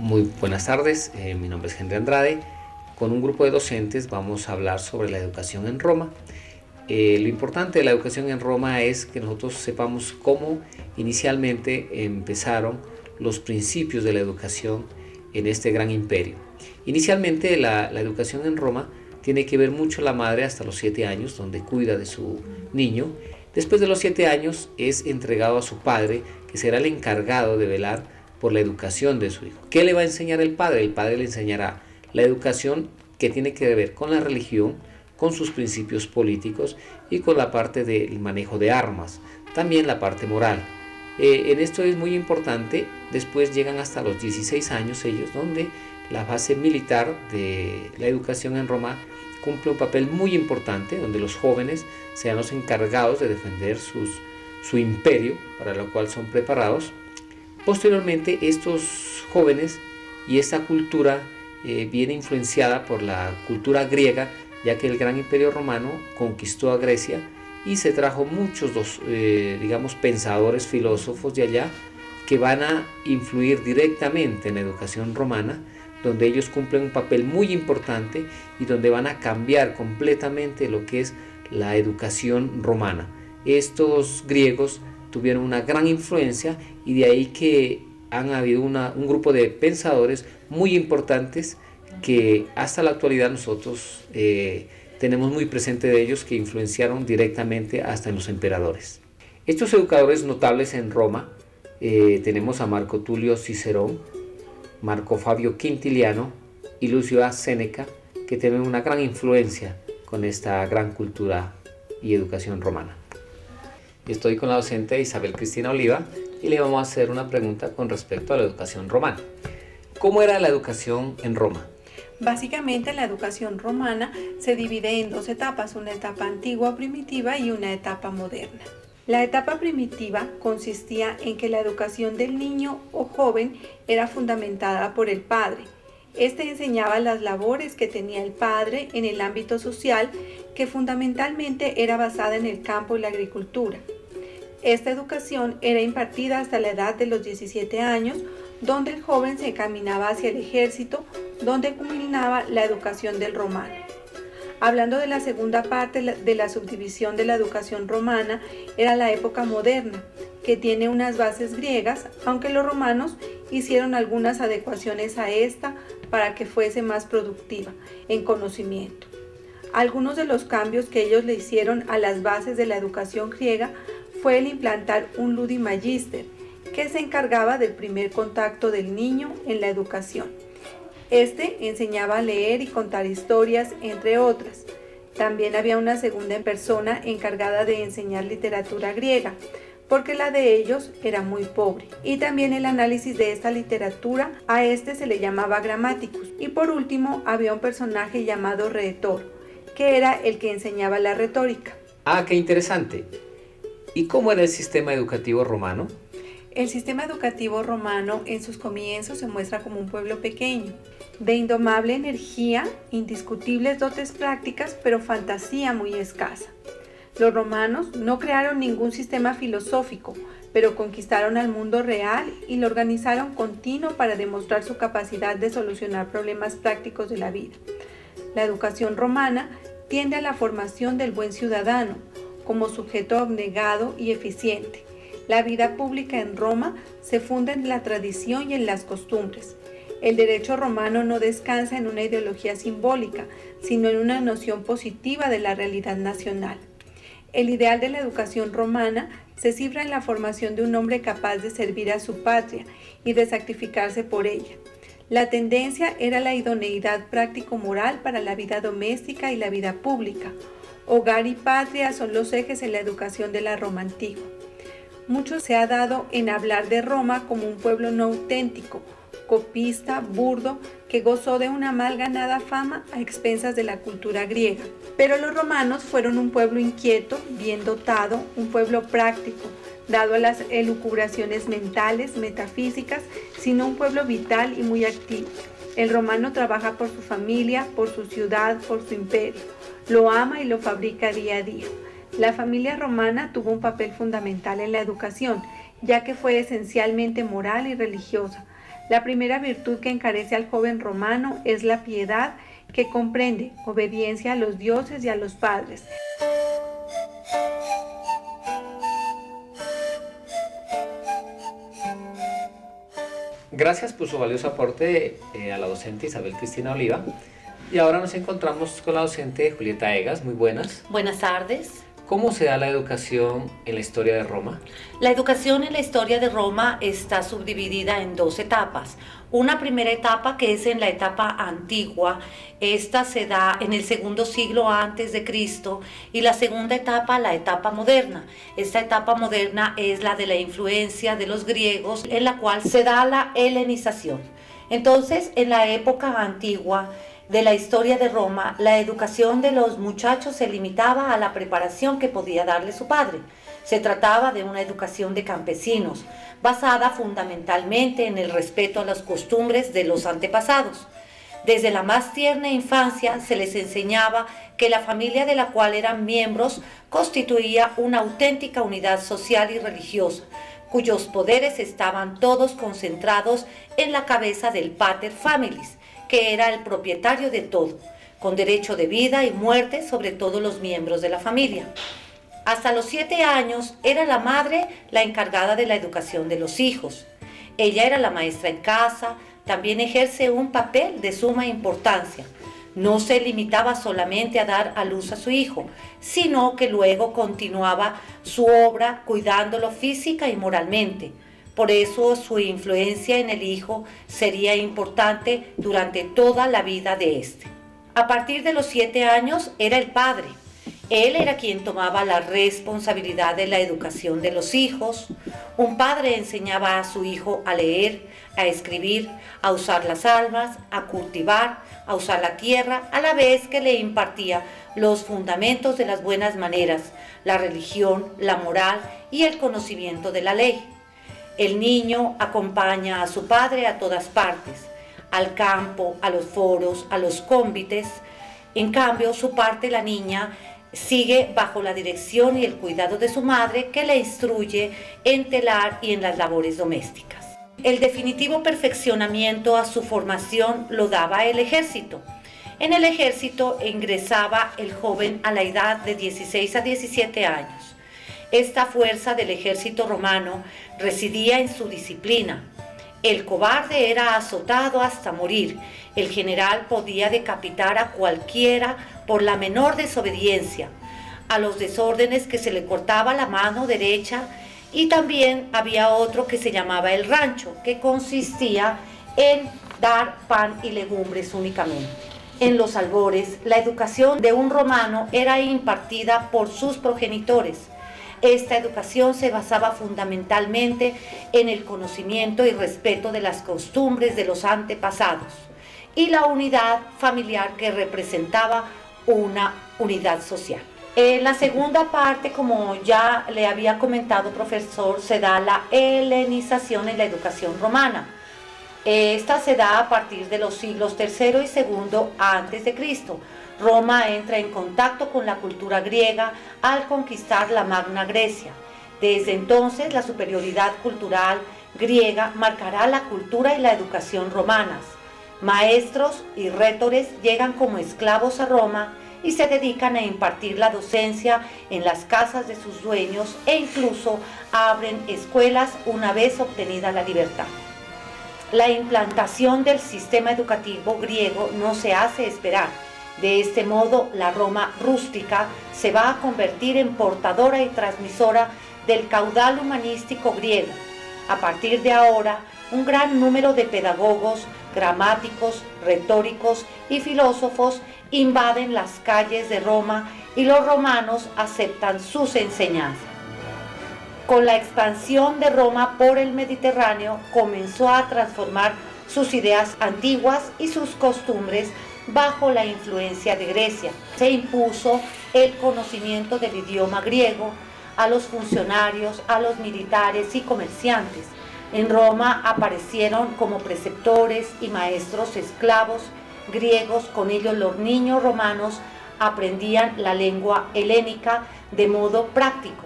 Muy buenas tardes, mi nombre es Henry Andrade. Con un grupo de docentes vamos a hablar sobre la educación en Roma. Lo importante de la educación en Roma es que nosotros sepamos cómo inicialmente empezaron los principios de la educación en este gran imperio. Inicialmente la educación en Roma tiene que ver mucho la madre hasta los 7 años, donde cuida de su niño. Después de los 7 años es entregado a su padre, que será el encargado de velar por la educación de su hijo. ¿Qué le va a enseñar el padre? El padre le enseñará la educación que tiene que ver con la religión, con sus principios políticos y con la parte del manejo de armas, también la parte moral. En esto es muy importante. Después llegan hasta los 16 años ellos, donde la base militar de la educación en Roma cumple un papel muy importante, donde los jóvenes sean los encargados de defender su imperio, para lo cual son preparados. Posteriormente, estos jóvenes y esta cultura viene influenciada por la cultura griega, ya que el gran imperio romano conquistó a Grecia y se trajo muchos pensadores, filósofos de allá, que van a influir directamente en la educación romana, donde ellos cumplen un papel muy importante y donde van a cambiar completamente lo que es la educación romana. Estos griegos tuvieron una gran influencia y de ahí que han habido un grupo de pensadores muy importantes que hasta la actualidad nosotros tenemos muy presente de ellos, que influenciaron directamente hasta en los emperadores. Estos educadores notables en Roma tenemos a Marco Tulio Cicerón, Marco Fabio Quintiliano y Lucio A. Séneca, que tienen una gran influencia con esta gran cultura y educación romana. Estoy con la docente Isabel Cristina Oliva y le vamos a hacer una pregunta con respecto a la educación romana. ¿Cómo era la educación en Roma? Básicamente la educación romana se divide en 2 etapas, una etapa antigua o primitiva y una etapa moderna. La etapa primitiva consistía en que la educación del niño o joven era fundamentada por el padre. Este enseñaba las labores que tenía el padre en el ámbito social, que fundamentalmente era basada en el campo y la agricultura. Esta educación era impartida hasta la edad de los 17 años, donde el joven se encaminaba hacia el ejército, donde culminaba la educación del romano. Hablando de la segunda parte de la subdivisión de la educación romana, era la época moderna, que tiene unas bases griegas, aunque los romanos hicieron algunas adecuaciones a esta para que fuese más productiva en conocimiento. Algunos de los cambios que ellos le hicieron a las bases de la educación griega fue el implantar un ludi magister, que se encargaba del primer contacto del niño en la educación. Este enseñaba a leer y contar historias, entre otras. También había una segunda persona encargada de enseñar literatura griega, porque la de ellos era muy pobre. Y también el análisis de esta literatura, a este se le llamaba grammaticus. Y por último, había un personaje llamado retor, que era el que enseñaba la retórica. Ah, qué interesante. ¿Y cómo era el sistema educativo romano? El sistema educativo romano en sus comienzos se muestra como un pueblo pequeño, de indomable energía, indiscutibles dotes prácticas, pero fantasía muy escasa. Los romanos no crearon ningún sistema filosófico, pero conquistaron al mundo real y lo organizaron continuo para demostrar su capacidad de solucionar problemas prácticos de la vida. La educación romana tiende a la formación del buen ciudadano, como sujeto abnegado y eficiente. La vida pública en Roma se funda en la tradición y en las costumbres. El derecho romano no descansa en una ideología simbólica, sino en una noción positiva de la realidad nacional. El ideal de la educación romana se cifra en la formación de un hombre capaz de servir a su patria y de sacrificarse por ella. La tendencia era la idoneidad práctico-moral para la vida doméstica y la vida pública. Hogar y patria son los ejes en la educación de la Roma antigua. Mucho se ha dado en hablar de Roma como un pueblo no auténtico, copista, burdo, que gozó de una mal ganada fama a expensas de la cultura griega. Pero los romanos fueron un pueblo inquieto, bien dotado, un pueblo práctico, dado a las elucubraciones mentales, metafísicas, sino un pueblo vital y muy activo. El romano trabaja por su familia, por su ciudad, por su imperio. Lo ama y lo fabrica día a día. La familia romana tuvo un papel fundamental en la educación, ya que fue esencialmente moral y religiosa. La primera virtud que encarece al joven romano es la piedad, que comprende obediencia a los dioses y a los padres. Gracias por su valioso aporte a la docente Isabel Cristina Oliva. Y ahora nos encontramos con la docente Julieta Egas. Muy buenas. Buenas tardes. ¿Cómo se da la educación en la historia de Roma? La educación en la historia de Roma está subdividida en dos etapas. Una primera etapa que es en la etapa antigua, esta se da en el segundo siglo antes de Cristo, y la segunda etapa, la etapa moderna. Esta etapa moderna es la de la influencia de los griegos, en la cual se da la helenización. Entonces, en la época antigua de la historia de Roma, la educación de los muchachos se limitaba a la preparación que podía darle su padre. Se trataba de una educación de campesinos, basada fundamentalmente en el respeto a las costumbres de los antepasados. Desde la más tierna infancia se les enseñaba que la familia de la cual eran miembros constituía una auténtica unidad social y religiosa, cuyos poderes estaban todos concentrados en la cabeza del pater familis, que era el propietario de todo, con derecho de vida y muerte sobre todos los miembros de la familia. Hasta los 7 años era la madre la encargada de la educación de los hijos. Ella era la maestra en casa, también ejerce un papel de suma importancia. No se limitaba solamente a dar a luz a su hijo, sino que luego continuaba su obra cuidándolo física y moralmente. Por eso su influencia en el hijo sería importante durante toda la vida de este. A partir de los 7 años era el padre. Él era quien tomaba la responsabilidad de la educación de los hijos. Un padre enseñaba a su hijo a leer, a escribir, a usar las armas, a cultivar, a usar la tierra, a la vez que le impartía los fundamentos de las buenas maneras, la religión, la moral y el conocimiento de la ley. El niño acompaña a su padre a todas partes, al campo, a los foros, a los cónvites. En cambio, su parte, la niña, sigue bajo la dirección y el cuidado de su madre, que le instruye en telar y en las labores domésticas. El definitivo perfeccionamiento a su formación lo daba el ejército. En el ejército ingresaba el joven a la edad de 16 a 17 años. Esta fuerza del ejército romano residía en su disciplina. El cobarde era azotado hasta morir. El general podía decapitar a cualquiera por la menor desobediencia. A los desórdenes que se le cortaba la mano derecha, y también había otro que se llamaba el rancho, que consistía en dar pan y legumbres únicamente. En los albores, la educación de un romano era impartida por sus progenitores. Esta educación se basaba fundamentalmente en el conocimiento y respeto de las costumbres de los antepasados y la unidad familiar que representaba una unidad social. En la segunda parte, como ya le había comentado, profesor, se da la helenización en la educación romana. Esta se da a partir de los siglos III y II antes de Cristo. Roma entra en contacto con la cultura griega al conquistar la Magna Grecia. Desde entonces, la superioridad cultural griega marcará la cultura y la educación romanas. Maestros y rhétores llegan como esclavos a Roma y se dedican a impartir la docencia en las casas de sus dueños, e incluso abren escuelas una vez obtenida la libertad. La implantación del sistema educativo griego no se hace esperar. De este modo, la Roma rústica se va a convertir en portadora y transmisora del caudal humanístico griego. A partir de ahora, un gran número de pedagogos, gramáticos, retóricos y filósofos invaden las calles de Roma, y los romanos aceptan sus enseñanzas. Con la expansión de Roma por el Mediterráneo, comenzó a transformar sus ideas antiguas y sus costumbres bajo la influencia de Grecia. Se impuso el conocimiento del idioma griego a los funcionarios, a los militares y comerciantes. En Roma aparecieron como preceptores y maestros esclavos griegos. Con ellos los niños romanos aprendían la lengua helénica de modo práctico.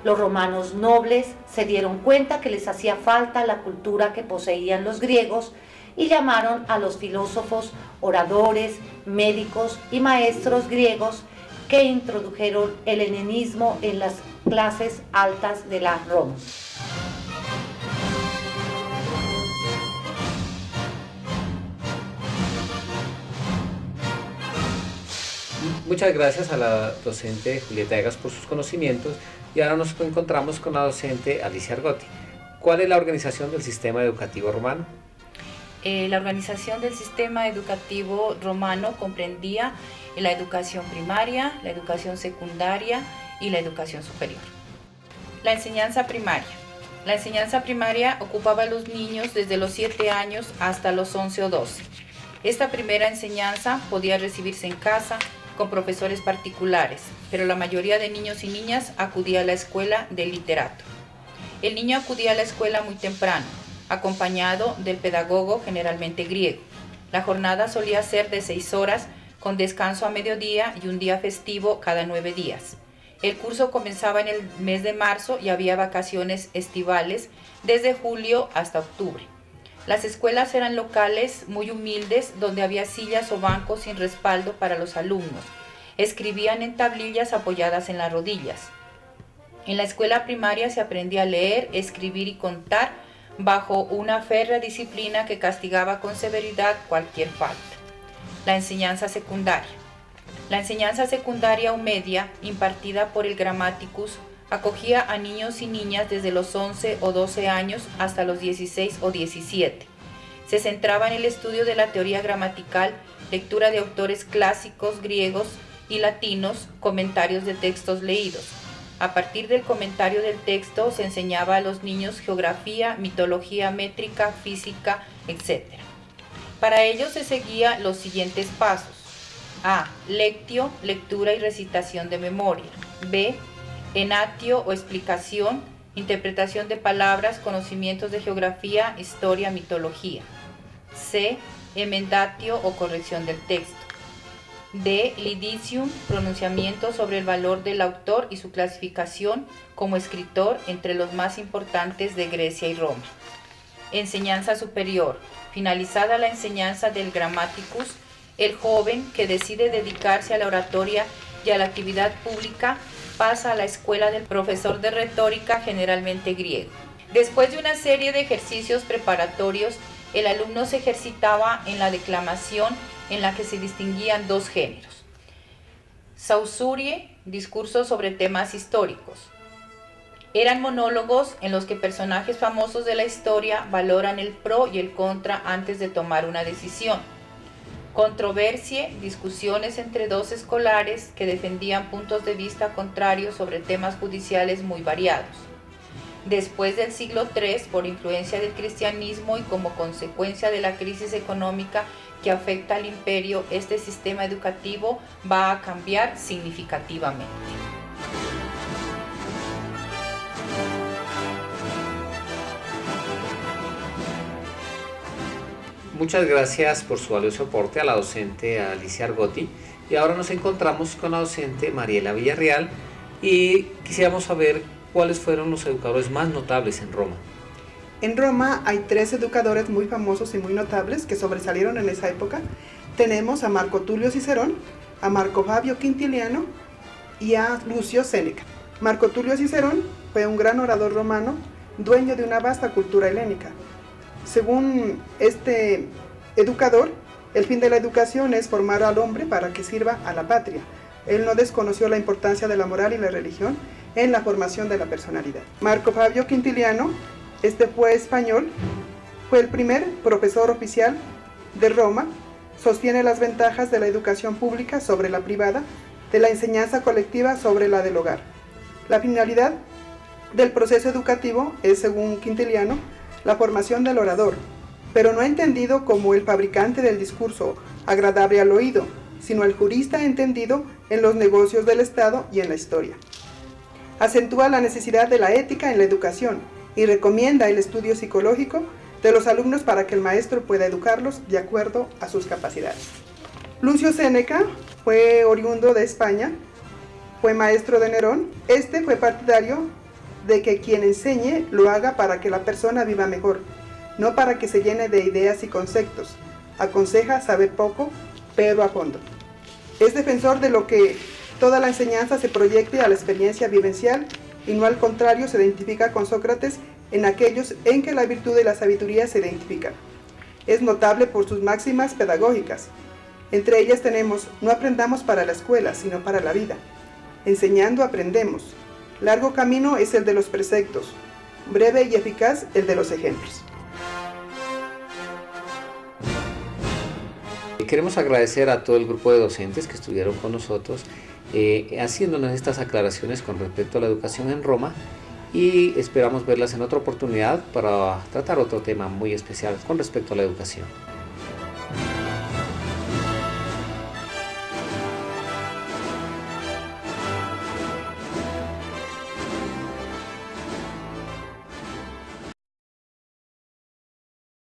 Los romanos nobles se dieron cuenta que les hacía falta la cultura que poseían los griegos y llamaron a los filósofos, oradores, médicos y maestros griegos que introdujeron el helenismo en las clases altas de la Roma. Muchas gracias a la docente Julieta Egas por sus conocimientos y ahora nos encontramos con la docente Alicia Argotti. ¿Cuál es la organización del sistema educativo romano? La organización del sistema educativo romano comprendía la educación primaria, la educación secundaria y la educación superior. La enseñanza primaria. La enseñanza primaria ocupaba a los niños desde los 7 años hasta los 11 o 12. Esta primera enseñanza podía recibirse en casa con profesores particulares, pero la mayoría de niños y niñas acudía a la escuela del literato. El niño acudía a la escuela muy temprano, acompañado del pedagogo, generalmente griego. La jornada solía ser de 6 horas, con descanso a mediodía y un día festivo cada 9 días. El curso comenzaba en el mes de marzo y había vacaciones estivales desde julio hasta octubre. Las escuelas eran locales muy humildes, donde había sillas o bancos sin respaldo para los alumnos. Escribían en tablillas apoyadas en las rodillas. En la escuela primaria se aprendía a leer, escribir y contar bajo una férrea disciplina que castigaba con severidad cualquier falta. La enseñanza secundaria. La enseñanza secundaria o media, impartida por el Grammaticus, acogía a niños y niñas desde los 11 o 12 años hasta los 16 o 17. Se centraba en el estudio de la teoría gramatical, lectura de autores clásicos griegos y latinos, comentarios de textos leídos. A partir del comentario del texto se enseñaba a los niños geografía, mitología métrica, física, etc. Para ello se seguían los siguientes pasos. A. Lectio, lectura y recitación de memoria. B. Enatio o explicación, interpretación de palabras, conocimientos de geografía, historia, mitología. C. Emendatio o corrección del texto. D. Lidicium, pronunciamiento sobre el valor del autor y su clasificación como escritor entre los más importantes de Grecia y Roma. Enseñanza superior. Finalizada la enseñanza del Grammaticus, el joven que decide dedicarse a la oratoria y a la actividad pública pasa a la escuela del profesor de retórica, generalmente griego. Después de una serie de ejercicios preparatorios, el alumno se ejercitaba en la declamación, en la que se distinguían 2 géneros. Sausurie, discursos sobre temas históricos. Eran monólogos en los que personajes famosos de la historia valoran el pro y el contra antes de tomar una decisión. Controversie, discusiones entre 2 escolares que defendían puntos de vista contrarios sobre temas judiciales muy variados. Después del siglo III, por influencia del cristianismo y como consecuencia de la crisis económica que afecta al imperio, este sistema educativo va a cambiar significativamente. Muchas gracias por su valioso aporte a la docente Alicia Argotti y ahora nos encontramos con la docente Mariela Villarreal y quisiéramos saber cuáles fueron los educadores más notables en Roma. En Roma hay 3 educadores muy famosos y muy notables que sobresalieron en esa época. Tenemos a Marco Tulio Cicerón, a Marco Fabio Quintiliano y a Lucio Séneca. Marco Tulio Cicerón fue un gran orador romano, dueño de una vasta cultura helénica. Según este educador, el fin de la educación es formar al hombre para que sirva a la patria. Él no desconoció la importancia de la moral y la religión en la formación de la personalidad. Marco Fabio Quintiliano, este fue español, fue el primer profesor oficial de Roma, sostiene las ventajas de la educación pública sobre la privada, de la enseñanza colectiva sobre la del hogar. La finalidad del proceso educativo es, según Quintiliano, la formación del orador, pero no entendido como el fabricante del discurso agradable al oído, sino el jurista entendido en los negocios del Estado y en la historia. Acentúa la necesidad de la ética en la educación y recomienda el estudio psicológico de los alumnos para que el maestro pueda educarlos de acuerdo a sus capacidades. Lucio Séneca fue oriundo de España, fue maestro de Nerón. Este fue partidario de que quien enseñe lo haga para que la persona viva mejor, no para que se llene de ideas y conceptos. Aconseja saber poco, pero a fondo. Es defensor de lo que toda la enseñanza se proyecte a la experiencia vivencial y no al contrario. Se identifica con Sócrates en aquellos en que la virtud y la sabiduría se identifican. Es notable por sus máximas pedagógicas. Entre ellas tenemos: no aprendamos para la escuela, sino para la vida. Enseñando aprendemos. Largo camino es el de los preceptos, breve y eficaz el de los ejemplos. Queremos agradecer a todo el grupo de docentes que estuvieron con nosotros haciéndonos estas aclaraciones con respecto a la educación en Roma, y esperamos verlas en otra oportunidad para tratar otro tema muy especial con respecto a la educación.